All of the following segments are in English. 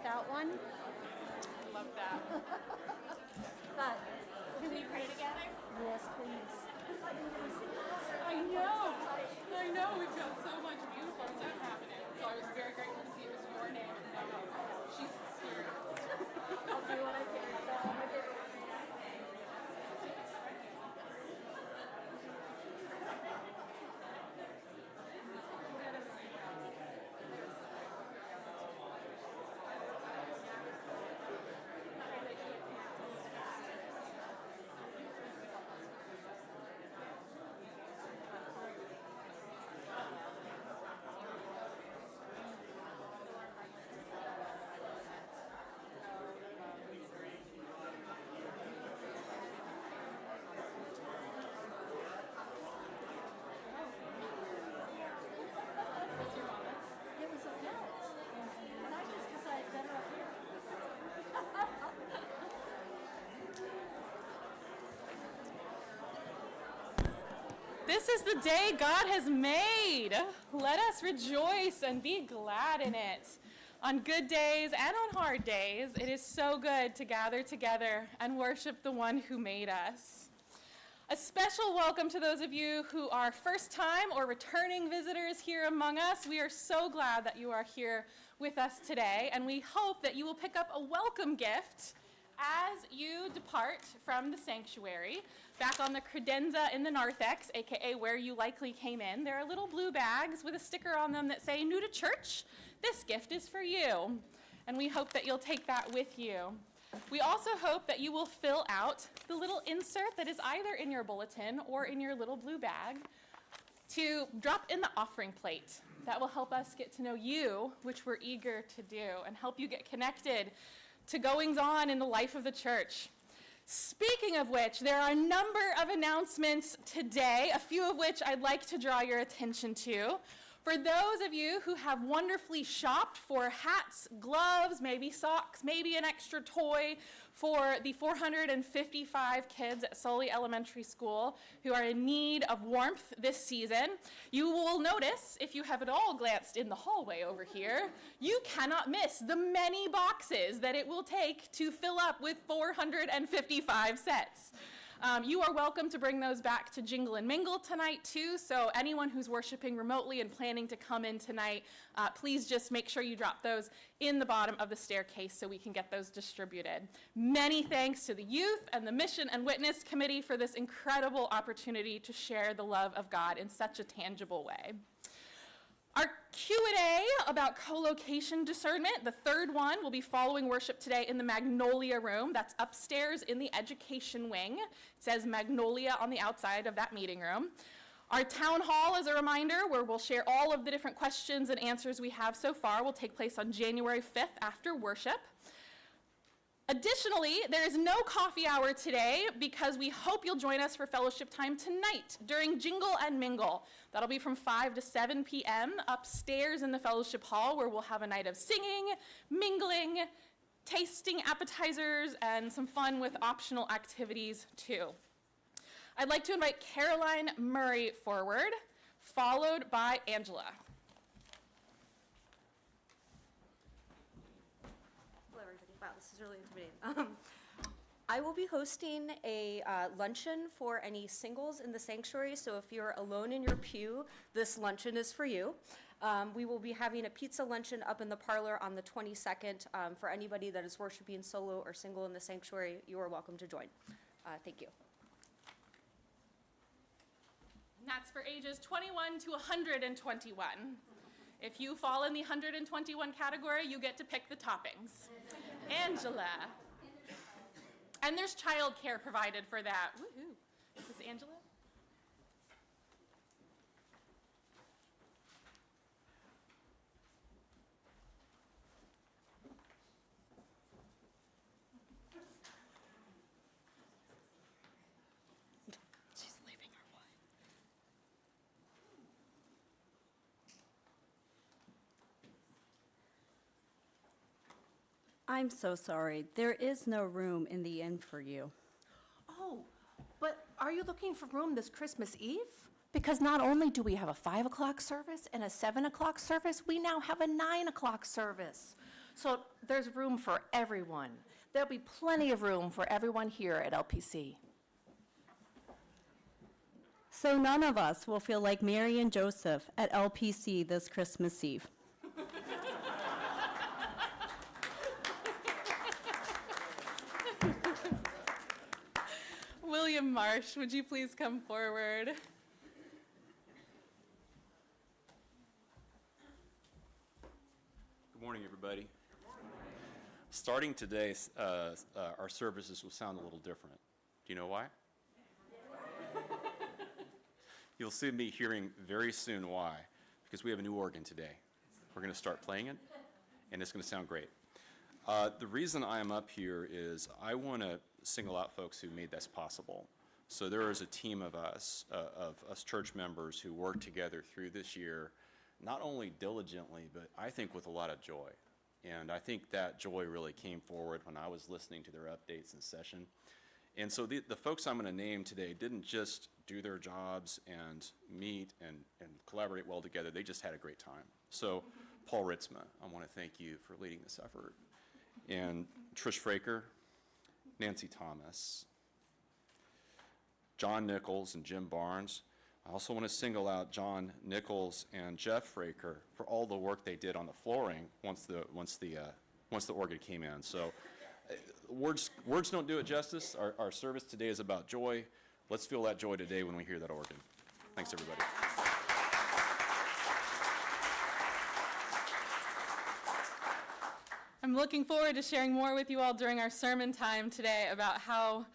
that one. Love that. But, Can we pray together? yes, please. I know. We've got so much beautiful stuff happening. So I was very grateful to see it was your name and know she's experienced. I'll do what I can. It was a belt. And I just decided better up here. This is the day God has made. Let us rejoice and be glad in it. On good days and on hard days, it is so good to gather together and worship the one who made us. A special welcome to those of you who are first-time or returning visitors here among us. We are so glad that you are here with us today, and we hope that you will pick up a welcome gift as you depart from the sanctuary. Back on the credenza in the narthex, aka where you likely came in, there are little blue bags with a sticker on them that say, "New to church? This gift is for you." And we hope that you'll take that with you. We also hope that you will fill out the little insert that is either in your bulletin or in your little blue bag to drop in the offering plate. That will help us get to know you, which we're eager to do, and help you get connected to goings on in the life of the church. Speaking of which, there are a number of announcements today, a few of which I'd like to draw your attention to. For those of you who have wonderfully shopped for hats, gloves, maybe socks, maybe an extra toy for the 455 kids at Sully Elementary School who are in need of warmth this season, you will notice, if you have at all glanced in the hallway over here, you cannot miss the many boxes that it will take to fill up with 455 sets. You are welcome to bring those back to Jingle and Mingle tonight too, so anyone who's worshiping remotely and planning to come in tonight, please just make sure you drop those in the bottom of the staircase so we can get those distributed. Many thanks to the youth and the Mission and Witness Committee for this incredible opportunity to share the love of God in such a tangible way. Our Q&A about co-location discernment, the third one, will be following worship today in the Magnolia Room. That's upstairs in the education wing. It says Magnolia on the outside of that meeting room. Our town hall, as a reminder, where we'll share all of the different questions and answers we have so far, will take place on January 5th after worship. Additionally, there is no coffee hour today because we hope you'll join us for fellowship time tonight during Jingle and Mingle. That'll be from 5 to 7 p.m. upstairs in the fellowship hall, where we'll have a night of singing, mingling, tasting appetizers, and some fun with optional activities too. I'd like to invite Caroline Murray forward, followed by Angela. Hello, everybody. Wow, this is really intimidating. I will be hosting a luncheon for any singles in the sanctuary, so if you're alone in your pew, this luncheon is for you. We will be having a pizza luncheon up in the parlor on the 22nd. For anybody that is worshiping solo or single in the sanctuary, you are welcome to join. Thank you. And that's for ages 21 to 121. If you fall in the 121 category, you get to pick the toppings. Angela. And there's childcare provided for that. Woohoo. Is this Angela? She's leaving her wine. I'm so sorry. There is no room in the inn for you. Oh, but are you looking for room this Christmas Eve? Because not only do we have a 5 o'clock service and a 7 o'clock service, we now have a 9 o'clock service. So there's room for everyone. There'll be plenty of room for everyone here at LPC. So none of us will feel like Mary and Joseph at LPC this Christmas Eve. William Marsh, would you please come forward? Good morning, everybody. Starting today, our services will sound a little different. Do you know why? You'll soon be hearing very soon why, because we have a new organ today. We're going to start playing it, and it's going to sound great. The reason I am up here is I want to single out folks who made this possible. So there is a team of us church members who worked together through this year, not only diligently, but I think with a lot of joy. And I think that joy really came forward when I was listening to their updates in session. And so the folks I'm going to name today didn't just do their jobs and meet and collaborate well together. They just had a great time. So Paul Ritzma, I want to thank you for leading this effort. And Trish Fraker, Nancy Thomas, John Nichols and Jim Barnes. I also want to single out John Nichols and Jeff Fraker for all the work they did on the flooring once the organ came in. So words don't do it justice. Our service today is about joy. Let's feel that joy today when we hear that organ. Thanks, everybody. I'm looking forward to sharing more with you all during our sermon time today about how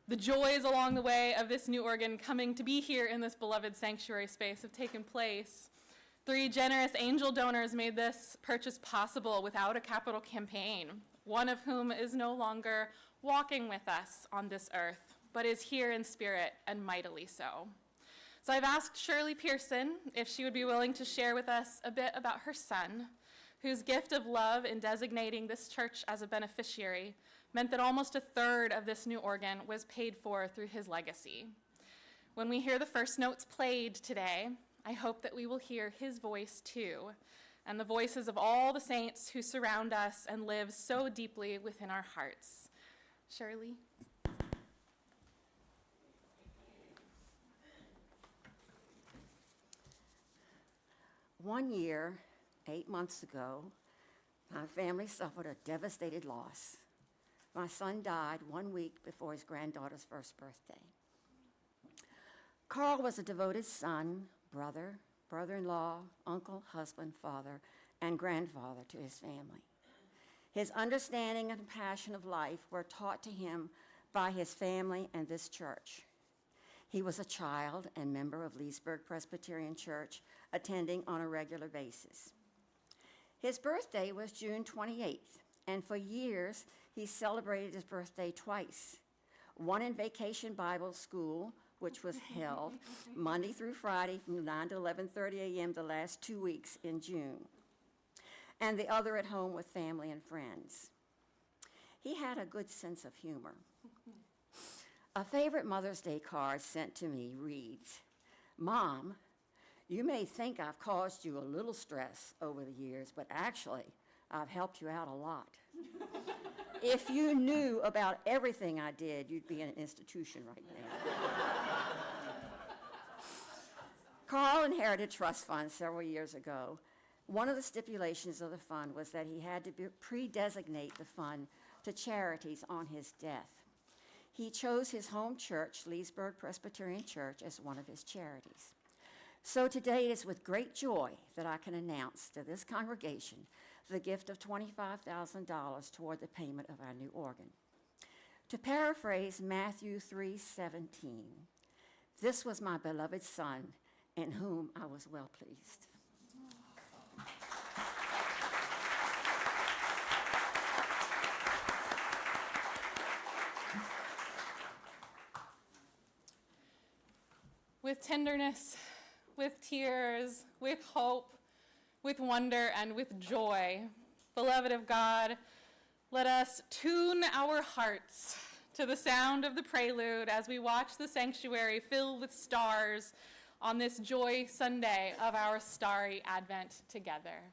the joys along the way of this new organ coming to be here in this beloved sanctuary space have taken place. 3 generous angel donors made this purchase possible without a capital campaign, one of whom is no longer walking with us on this earth, but is here in spirit and mightily so. So I've asked Shirley Pearson if she would be willing to share with us a bit about her son, whose gift of love in designating this church as a beneficiary meant that almost 1/3 of this new organ was paid for through his legacy. When we hear the first notes played today, I hope that we will hear his voice too, and the voices of all the saints who surround us and live so deeply within our hearts. Shirley? One year, 8 months ago, my family suffered a devastating loss. My son died 1 week before his granddaughter's first birthday. Carl was a devoted son, brother, brother-in-law, uncle, husband, father, and grandfather to his family. His understanding and passion of life were taught to him by his family and this church. He was a child and member of Leesburg Presbyterian Church, attending on a regular basis. His birthday was June 28th, and for years, he celebrated his birthday twice. One in Vacation Bible School, which was held Monday through Friday from 9 to 11:30 a.m. the last 2 weeks in June, and the other at home with family and friends. He had a good sense of humor. A favorite Mother's Day card sent to me reads, "Mom, you may think I've caused you a little stress over the years, but actually, I've helped you out a lot. If you knew about everything I did, you'd be in an institution right now." Carl inherited trust funds several years ago. One of the stipulations of the fund was that he had to pre-designate the fund to charities on his death. He chose his home church, Leesburg Presbyterian Church, as one of his charities. So today it is with great joy that I can announce to this congregation the gift of $25,000 toward the payment of our new organ. To paraphrase Matthew 3:17, "This was my beloved Son, in whom I was well pleased." With tenderness, with tears, with hope, with wonder, and with joy, beloved of God, let us tune our hearts to the sound of the prelude as we watch the sanctuary fill with stars on this Joy Sunday of our starry Advent together.